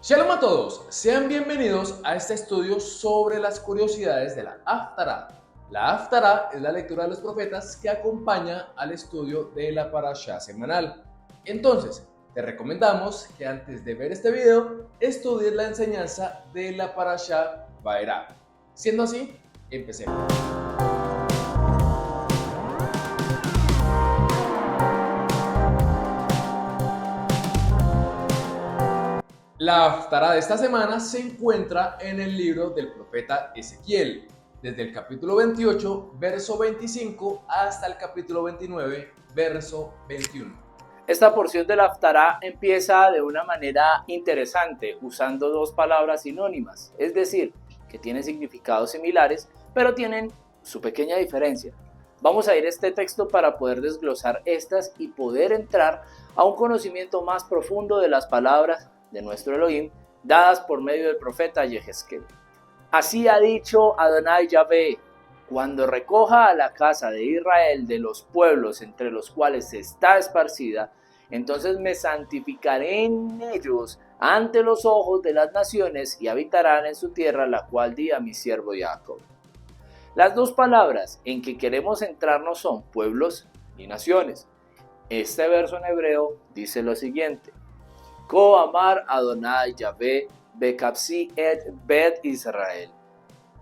Shalom a todos, sean bienvenidos a este estudio sobre las curiosidades de la Haftará. La Haftará es la lectura de los profetas que acompaña al estudio de la Parashá semanal. Entonces, te recomendamos que antes de ver este video, estudies la enseñanza de la Parashá Vaerá. Siendo así, empecemos. La Haftará de esta semana se encuentra en el libro del profeta Ezequiel, desde el capítulo 28, verso 25, hasta el capítulo 29, verso 21. Esta porción de la Haftará empieza de una manera interesante, usando dos palabras sinónimas, es decir, que tienen significados similares, pero tienen su pequeña diferencia. Vamos a ir a este texto para poder desglosar estas y poder entrar a un conocimiento más profundo de las palabras de nuestro Elohim, dadas por medio del profeta Yehezkel. Así ha dicho Adonai Yahvé: cuando recoja a la casa de Israel de los pueblos entre los cuales está esparcida, entonces me santificaré en ellos ante los ojos de las naciones y habitarán en su tierra, la cual di a mi siervo Jacob. Las dos palabras en que queremos centrarnos son pueblos y naciones. Este verso en hebreo dice lo siguiente: Ko amar Adonai Yahvé bekapsi et bet Israel.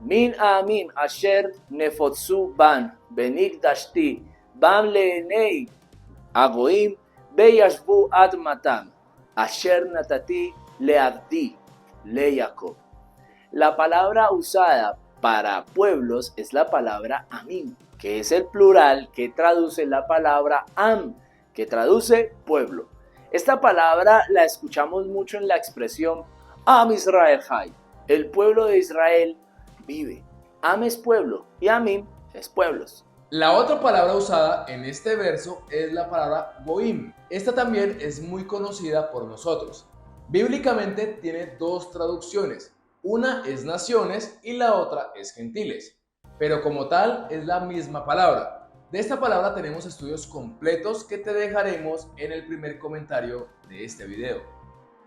Min amim asher nefotzu ban benigdashti bam leenei agoim beyashbu admatam asher natati leabdi le Jacob. La palabra usada para pueblos es la palabra amim, que es el plural que traduce la palabra am, que traduce pueblo. Esta palabra la escuchamos mucho en la expresión Am Israel Hay. El pueblo de Israel vive. Am es pueblo y Amim es pueblos. La otra palabra usada en este verso es la palabra Goim. Esta también es muy conocida por nosotros. Bíblicamente tiene dos traducciones. Una es naciones y la otra es gentiles. Pero como tal es la misma palabra. De esta palabra tenemos estudios completos que te dejaremos en el primer comentario de este video.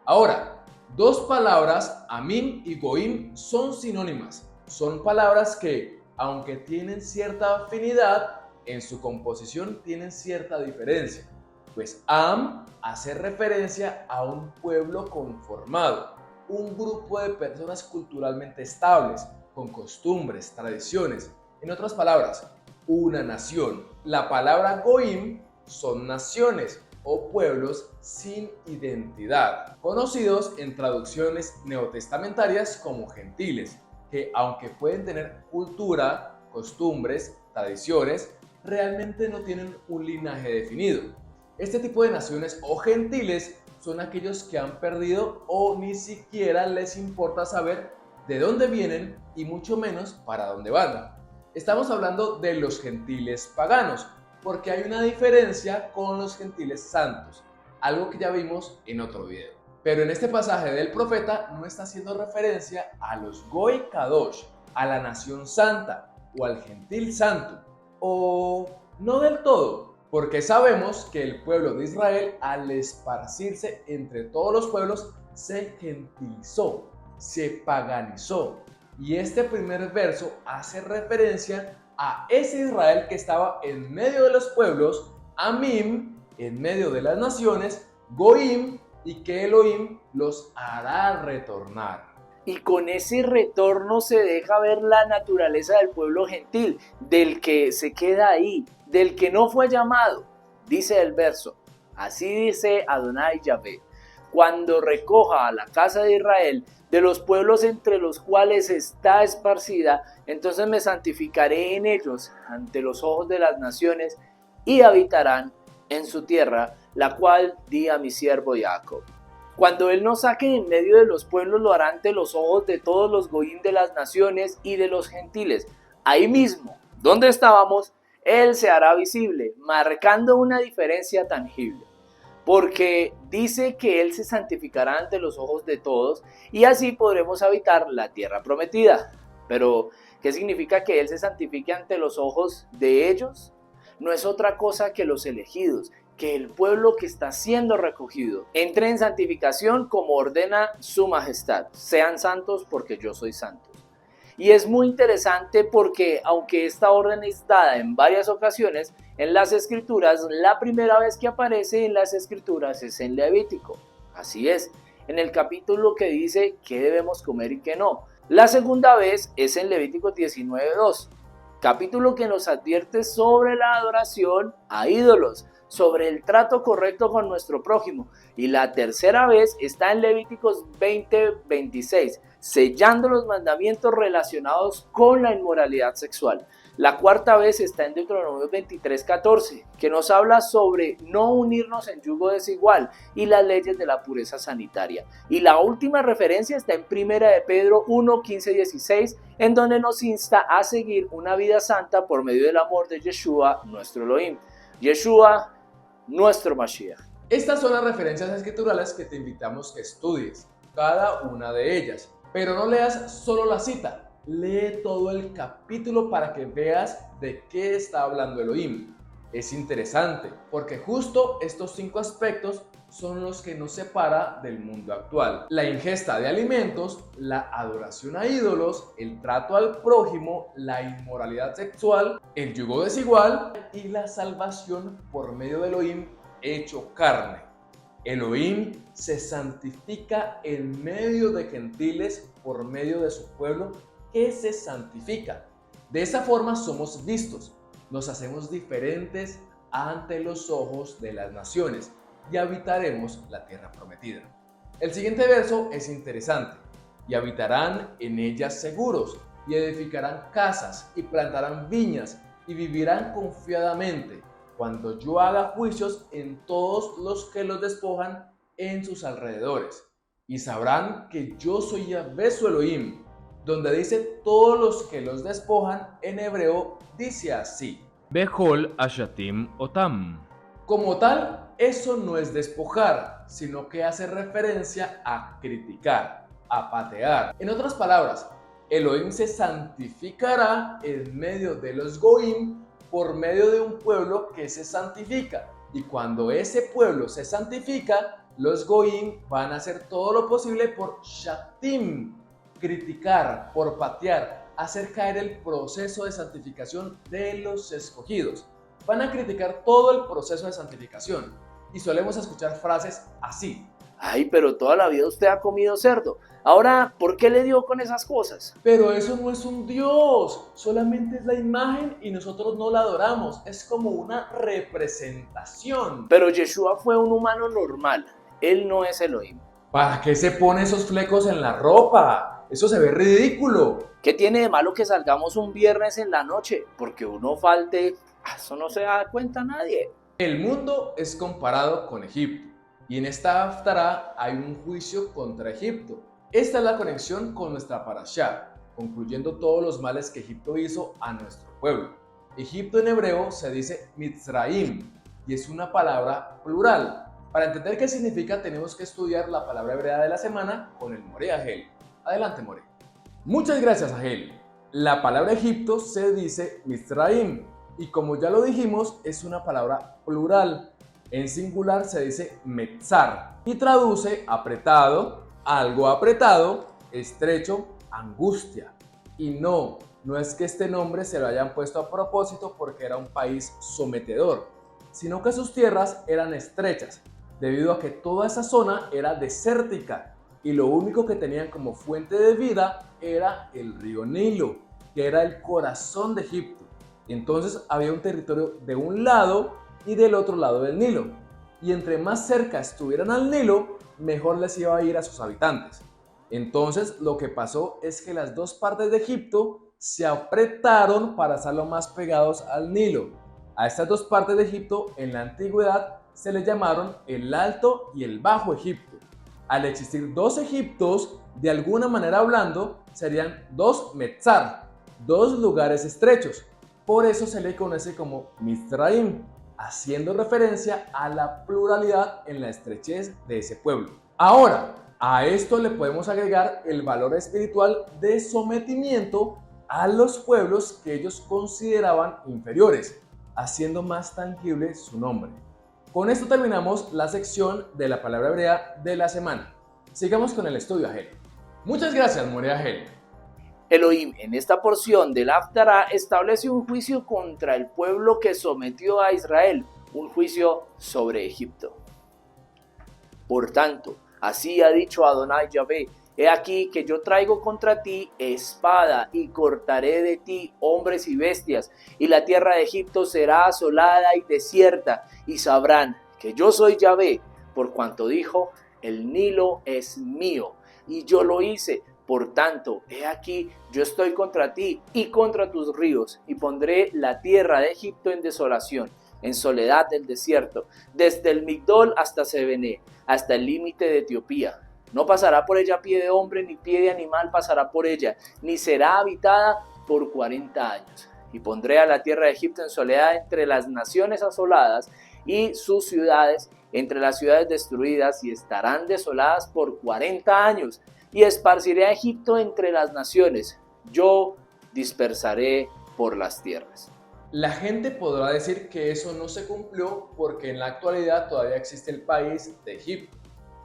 Ahora, dos palabras, Amim y Goim, son sinónimas. Son palabras que, aunque tienen cierta afinidad, en su composición tienen cierta diferencia. Pues Am hace referencia a un pueblo conformado, un grupo de personas culturalmente estables, con costumbres, tradiciones. En otras palabras, una nación. La palabra Goim son naciones o pueblos sin identidad, conocidos en traducciones neotestamentarias como gentiles, que aunque pueden tener cultura, costumbres, tradiciones, realmente no tienen un linaje definido. Este tipo de naciones o gentiles son aquellos que han perdido o ni siquiera les importa saber de dónde vienen y mucho menos para dónde van. Estamos hablando de los gentiles paganos, porque hay una diferencia con los gentiles santos, algo que ya vimos en otro video. Pero en este pasaje del profeta no está haciendo referencia a los Goy Kadosh, a la nación santa o al gentil santo, o no del todo, porque sabemos que el pueblo de Israel, al esparcirse entre todos los pueblos, se gentilizó, se paganizó. Y este primer verso hace referencia a ese Israel que estaba en medio de los pueblos, Amim, en medio de las naciones, Goim, y que Elohim los hará retornar. Y con ese retorno se deja ver la naturaleza del pueblo gentil, del que se queda ahí, del que no fue llamado. Dice el verso: así dice Adonai Yahvé: cuando recoja a la casa de Israel de los pueblos entre los cuales está esparcida, entonces me santificaré en ellos ante los ojos de las naciones y habitarán en su tierra, la cual di a mi siervo Jacob. Cuando él nos saque en medio de los pueblos, lo hará ante los ojos de todos los goyim de las naciones y de los gentiles. Ahí mismo, donde estábamos, él se hará visible, marcando una diferencia tangible. Porque dice que él se santificará ante los ojos de todos y así podremos habitar la tierra prometida. Pero, ¿qué significa que él se santifique ante los ojos de ellos? No es otra cosa que los elegidos, que el pueblo que está siendo recogido entre en santificación como ordena su majestad. Sean santos porque yo soy santo. Y es muy interesante porque aunque esta orden es dada en varias ocasiones en las escrituras, la primera vez que aparece en las escrituras es en Levítico. Así es, en el capítulo que dice qué debemos comer y qué no. La segunda vez es en Levítico 19:2, capítulo que nos advierte sobre la adoración a ídolos, sobre el trato correcto con nuestro prójimo. Y la tercera vez está en Levíticos 20:26, sellando los mandamientos relacionados con la inmoralidad sexual. La cuarta vez está en Deuteronomio 23:14, que nos habla sobre no unirnos en yugo desigual y las leyes de la pureza sanitaria. Y la última referencia está en 1 de Pedro 1:15-16, en donde nos insta a seguir una vida santa por medio del amor de Yeshua, nuestro Elohim. Yeshua, nuestro Mashiach. Estas son las referencias escriturales que te invitamos que estudies, cada una de ellas. Pero no leas solo la cita, lee todo el capítulo para que veas de qué está hablando Elohim. Es interesante porque justo estos 5 aspectos son los que nos separa del mundo actual: la ingesta de alimentos, la adoración a ídolos, el trato al prójimo, la inmoralidad sexual, el yugo desigual y la salvación por medio de Elohim hecho carne. Elohim se santifica en medio de gentiles por medio de su pueblo que se santifica. De esa forma somos vistos, nos hacemos diferentes ante los ojos de las naciones y habitaremos la tierra prometida. El siguiente verso es interesante. Y habitarán en ellas seguros, y edificarán casas, y plantarán viñas, y vivirán confiadamente, cuando yo haga juicios en todos los que los despojan en sus alrededores. Y sabrán que yo soy Yahvé su Elohim. Donde dice todos los que los despojan, en hebreo dice así: Behol Ashatim Otam. Como tal, eso no es despojar, sino que hace referencia a criticar, a patear. En otras palabras, Elohim se santificará en medio de los Goim por medio de un pueblo que se santifica. Y cuando ese pueblo se santifica, los Goim van a hacer todo lo posible por Shatim, criticar, por patear, hacer caer el proceso de santificación de los escogidos. Van a criticar todo el proceso de santificación. Y solemos escuchar frases así: Ay, pero toda la vida usted ha comido cerdo. Ahora, ¿por qué le dio con esas cosas? Pero eso no es un Dios, solamente es la imagen y nosotros no la adoramos. Es como una representación. Pero Yeshua fue un humano normal. Él no es Elohim. ¿Para qué se pone esos flecos en la ropa? Eso se ve ridículo. ¿Qué tiene de malo que salgamos un viernes en la noche? Porque uno falte, eso no se da cuenta nadie. El mundo es comparado con Egipto, y en esta Haftará hay un juicio contra Egipto. Esta es la conexión con nuestra parashá, concluyendo todos los males que Egipto hizo a nuestro pueblo. Egipto en hebreo se dice Mitzraim, y es una palabra plural. Para entender qué significa, tenemos que estudiar la palabra hebrea de la semana con el More Agel. Adelante, More. Muchas gracias, Agel. La palabra Egipto se dice Mitzraim, y como ya lo dijimos, es una palabra plural. En singular se dice Metzar y traduce apretado, algo apretado, estrecho, angustia. Y no es que este nombre se lo hayan puesto a propósito porque era un país sometedor, sino que sus tierras eran estrechas, debido a que toda esa zona era desértica y lo único que tenían como fuente de vida era el río Nilo, que era el corazón de Egipto. Entonces había un territorio de un lado y del otro lado del Nilo, y entre más cerca estuvieran al Nilo, mejor les iba a ir a sus habitantes. Entonces lo que pasó es que las dos partes de Egipto se apretaron para estar lo más pegados al Nilo. A estas dos partes de Egipto en la antigüedad se les llamaron el Alto y el Bajo Egipto. Al existir dos Egiptos, de alguna manera hablando, serían dos Metzar, dos lugares estrechos. Por eso se le conoce como Mitzraim, haciendo referencia a la pluralidad en la estrechez de ese pueblo. Ahora, a esto le podemos agregar el valor espiritual de sometimiento a los pueblos que ellos consideraban inferiores, haciendo más tangible su nombre. Con esto terminamos la sección de la palabra hebrea de la semana. Sigamos con el estudio, Agel. Muchas gracias, More Agel. Elohim en esta porción del Haftará establece un juicio contra el pueblo que sometió a Israel, un juicio sobre Egipto. Por tanto, así ha dicho Adonai Yahvé: he aquí que yo traigo contra ti espada y cortaré de ti hombres y bestias, y la tierra de Egipto será asolada y desierta, y sabrán que yo soy Yahvé, por cuanto dijo: el Nilo es mío, y yo lo hice. Por tanto, he aquí, yo estoy contra ti y contra tus ríos, y pondré la tierra de Egipto en desolación, en soledad del desierto, desde el Migdol hasta Sebené, hasta el límite de Etiopía. No pasará por ella pie de hombre, ni pie de animal pasará por ella, ni será habitada por 40 años. Y pondré a la tierra de Egipto en soledad entre las naciones asoladas, y sus ciudades entre las ciudades destruidas, y estarán desoladas por 40 años. Y esparciré a Egipto entre las naciones, yo dispersaré por las tierras. La gente podrá decir que eso no se cumplió porque en la actualidad todavía existe el país de Egipto.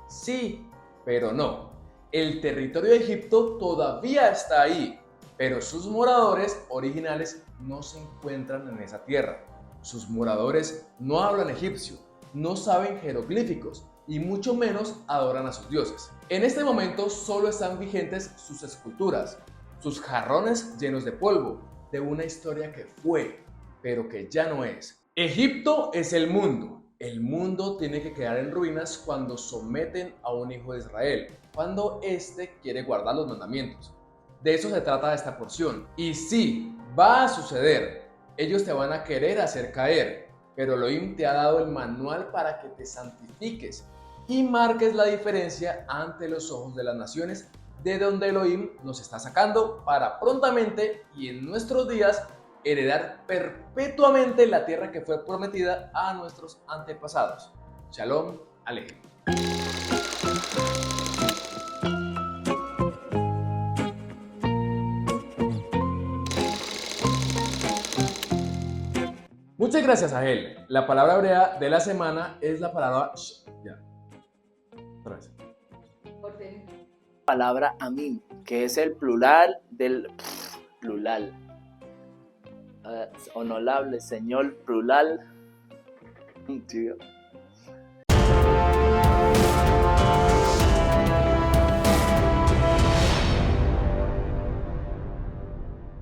Sí, pero no. El territorio de Egipto todavía está ahí, pero sus moradores originales no se encuentran en esa tierra. Sus moradores no hablan egipcio, no saben jeroglíficos y mucho menos adoran a sus dioses. En este momento solo están vigentes sus esculturas, sus jarrones llenos de polvo, de una historia que fue, pero que ya no es. Egipto es el mundo. El mundo tiene que quedar en ruinas cuando someten a un hijo de Israel, cuando éste quiere guardar los mandamientos. De eso se trata esta porción. Y sí, va a suceder. Ellos te van a querer hacer caer, pero Elohim te ha dado el manual para que te santifiques y marques la diferencia ante los ojos de las naciones, de donde Elohim nos está sacando para prontamente y en nuestros días heredar perpetuamente la tierra que fue prometida a nuestros antepasados. Shalom Alejem. Muchas gracias, Agel. La palabra hebrea de la semana es la palabra ya. Otra vez. Palabra amim, que es el plural del plural. Honorable Señor plural. Tío.